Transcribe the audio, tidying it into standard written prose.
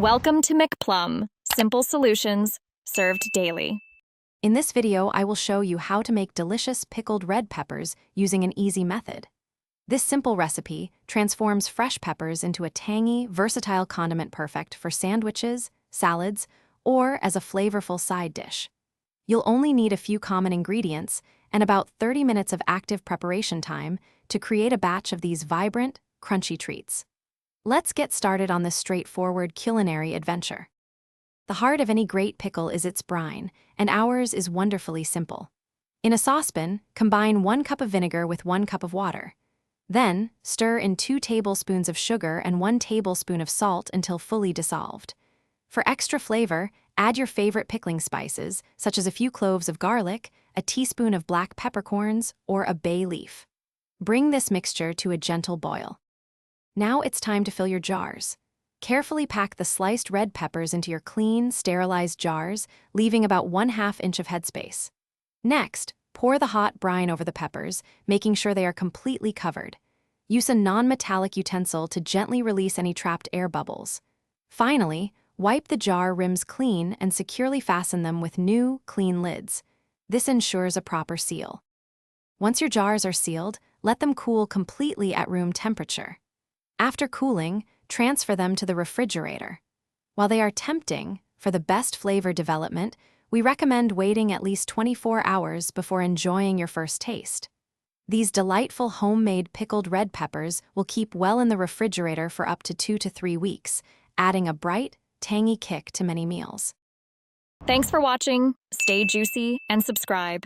Welcome to McPlum, simple solutions served daily. In this video, I will show you how to make delicious pickled red peppers using an easy method. This simple recipe transforms fresh peppers into a tangy, versatile condiment perfect for sandwiches, salads, or as a flavorful side dish. You'll only need a few common ingredients and about 30 minutes of active preparation time to create a batch of these vibrant, crunchy treats. Let's get started on this straightforward culinary adventure. The heart of any great pickle is its brine, and ours is wonderfully simple. In a saucepan, combine 1 cup of vinegar with 1 cup of water. Then, stir in 2 tablespoons of sugar and 1 tablespoon of salt until fully dissolved. For extra flavor, add your favorite pickling spices, such as a few cloves of garlic, a teaspoon of black peppercorns, or a bay leaf. Bring this mixture to a gentle boil. Now it's time to fill your jars. Carefully pack the sliced red peppers into your clean, sterilized jars, leaving about 1/2 inch of headspace. Next, pour the hot brine over the peppers, making sure they are completely covered. Use a non-metallic utensil to gently release any trapped air bubbles. Finally, wipe the jar rims clean and securely fasten them with new, clean lids. This ensures a proper seal. Once your jars are sealed, let them cool completely at room temperature. After cooling, transfer them to the refrigerator. While they are tempting, for the best flavor development, we recommend waiting at least 24 hours before enjoying your first taste. These delightful homemade pickled red peppers will keep well in the refrigerator for up to 2 to 3 weeks, adding a bright, tangy kick to many meals. Thanks for watching. Stay juicy and subscribe.